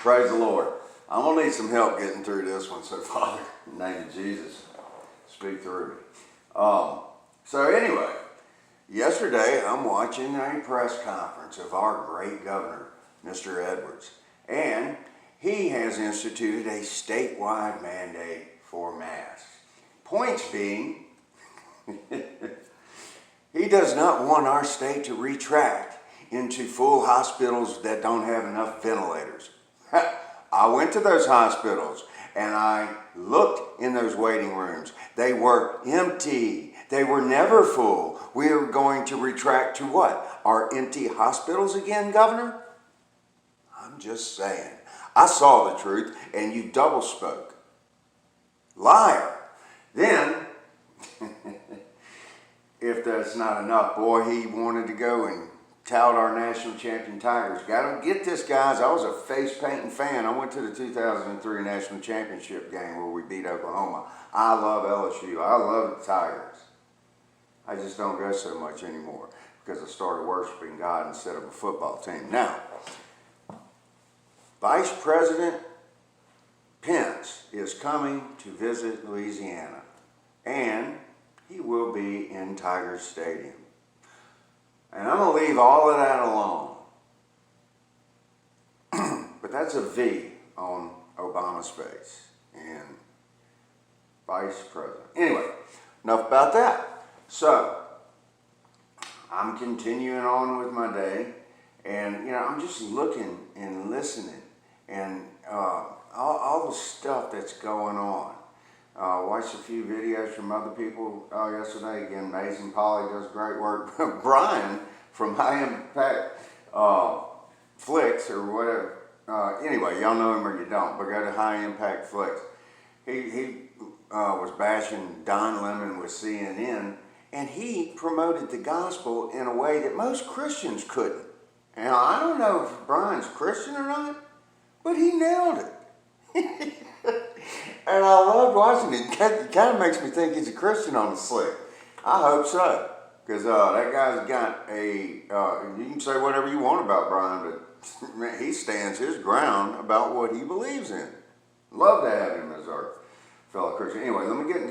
Praise the Lord. I'm going to need some help getting through this one. So, Father, in the name of Jesus, speak through me. So anyway, yesterday I'm watching a press conference of our great governor, Mr. Edwards. And he has instituted a statewide mandate for masks. Points being, he does not want our state to retract into full hospitals that don't have enough ventilators. I went to those hospitals and I looked in those waiting rooms. They were empty. They were never full. We are going to retract to what? Our empty hospitals again, Governor? I'm just saying. I saw the truth and you double spoke. Liar. Then, if that's not enough, boy, he wanted to go and tout our national champion Tigers. Got to get this, guys. I was a face-painting fan. I went to the 2003 national championship game where we beat Oklahoma. I love LSU. I love the Tigers. I just don't go so much anymore because I started worshiping God instead of a football team. Now, Vice President Pence is coming to visit Louisiana, and he will be in Tiger Stadium. And I'm going to leave all of that alone. But that's a V on Obama's face and Vice President. Anyway, enough about that. So, I'm continuing on with my day, and I'm just looking and listening, and all the stuff that's going on. Watched a few videos from other people yesterday. Again, Amazing Polly does great work. Brian from High Impact Flicks or whatever. Anyway, y'all know him or you don't, but go to High Impact Flicks. He was bashing Don Lemon with CNN, and he promoted the gospel in a way that most Christians couldn't. And I don't know if Brian's Christian or not, but he nailed it. And I loved watching it. It kind of makes me think he's a Christian on the slick. I hope so. Because that guy's got you can say whatever you want about Brian, but man, he stands his ground about what he believes in. Love to have him as our fellow Christian. Anyway, let me get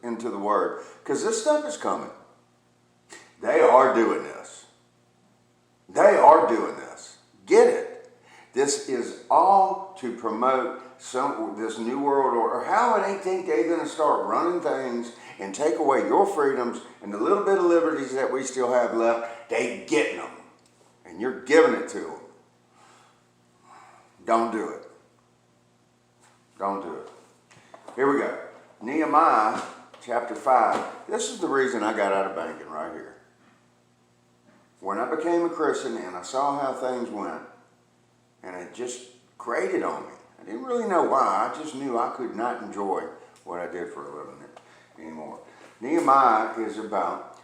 into the Word. Because this stuff is coming. They are doing this. They are doing this. Get it. This is all to promote this new world order. How they think they're going to start running things and take away your freedoms and the little bit of liberties that we still have left, they getting them. And you're giving it to them. Don't do it. Don't do it. Here we go. Nehemiah chapter 5. This is the reason I got out of banking right here. When I became a Christian and I saw how things went, and it just grated on me. I didn't really know why. I just knew I could not enjoy what I did for a living anymore. Nehemiah is about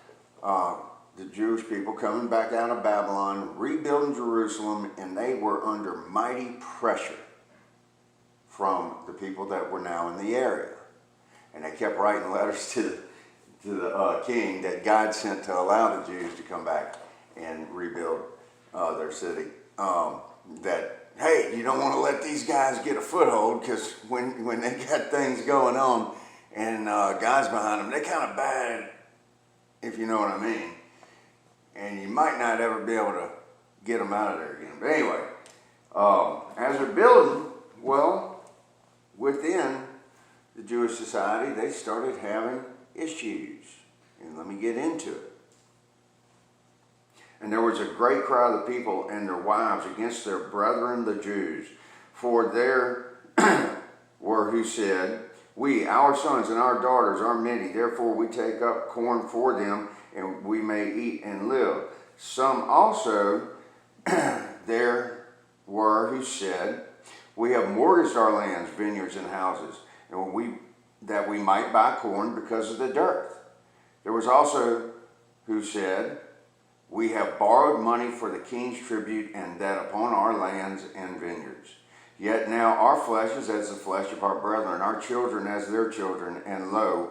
the Jewish people coming back out of Babylon, rebuilding Jerusalem, and they were under mighty pressure from the people that were now in the area. And they kept writing letters to the king that God sent to allow the Jews to come back and rebuild their city. That, hey, you don't want to let these guys get a foothold, because when they got things going on and God's behind them, they're kind of bad, if you know what I mean. And you might not ever be able to get them out of there again. But anyway, as they're building, well, within the Jewish society, they started having issues. And let me get into it. And there was a great crowd of people and their wives against their brethren the Jews. For there were who said, we, our sons and our daughters, are many. Therefore we take up corn for them, and we may eat and live. Some also there were who said, we have mortgaged our lands, vineyards, and houses, and that we might buy corn because of the dearth. There was also who said, we have borrowed money for the king's tribute, and that upon our lands and vineyards. Yet now our flesh is as the flesh of our brethren, our children as their children, and lo,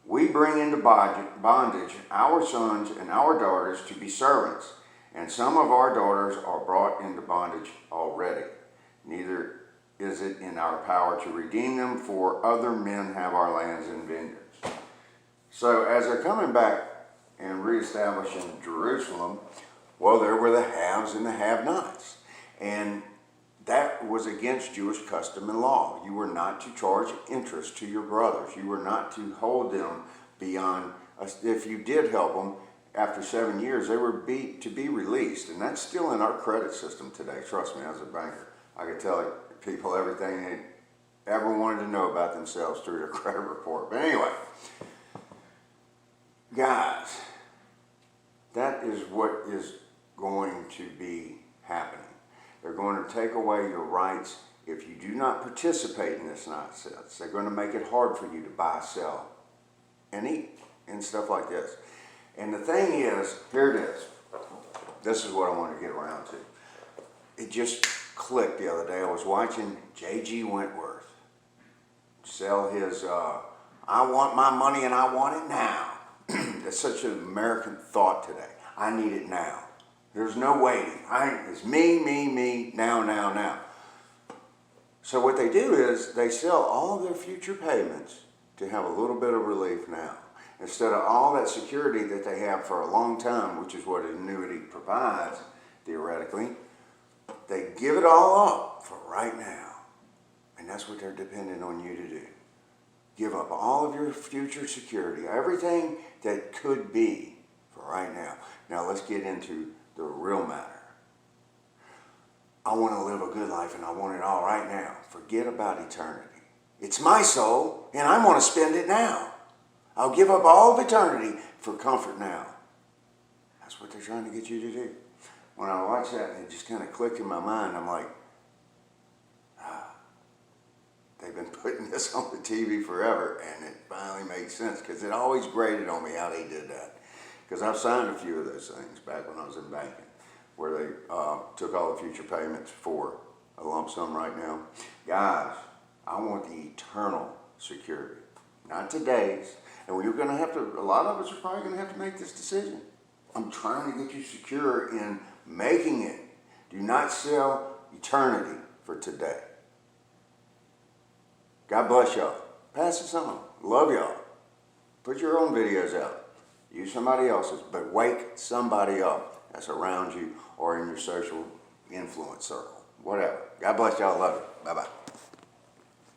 we bring into bondage our sons and our daughters to be servants, and some of our daughters are brought into bondage already. Neither is it in our power to redeem them, for other men have our lands and vineyards. So as they're coming back and reestablishing Jerusalem, well, there were the haves and the have-nots. And that was against Jewish custom and law. You were not to charge interest to your brothers. You were not to hold them beyond, if you did help them, after 7 years, they were to be released. And that's still in our credit system today. Trust me, as a banker, I could tell people everything they ever wanted to know about themselves through their credit report. But anyway, guys, that is what is going to be happening. They're going to take away your rights if you do not participate in this nonsense. They're going to make it hard for you to buy, sell, and eat, and stuff like this. And the thing is, here it is. This is what I want to get around to. It just clicked the other day. I was watching J.G. Wentworth sell his, I want my money and I want it now. That's such an American thought today. I need it now. There's no waiting. It's me, now. So what they do is they sell all of their future payments to have a little bit of relief now. Instead of all that security that they have for a long time, which is what an annuity provides, theoretically, they give it all up for right now. And that's what they're dependent on you to do. Give up all of your future security, everything that could be for right now. Now let's get into the real matter. I want to live a good life and I want it all right now. Forget about eternity. It's my soul and I want to spend it now. I'll give up all of eternity for comfort now. That's what they're trying to get you to do. When I watched that, it just kind of clicked in my mind. I'm like, they've been putting this on the TV forever, and it finally makes sense, because it always grated on me how they did that. Because I've signed a few of those things back when I was in banking, where they took all the future payments for a lump sum right now. Guys, I want the eternal security, not today's. And you're going to have to, a lot of us are probably going to have to make this decision. I'm trying to get you secure in making it. Do not sell eternity for today. God bless y'all. Pass this on. Love y'all. Put your own videos out. Use somebody else's, but wake somebody up that's around you or in your social influence circle. Whatever. God bless y'all. Love you. Bye-bye.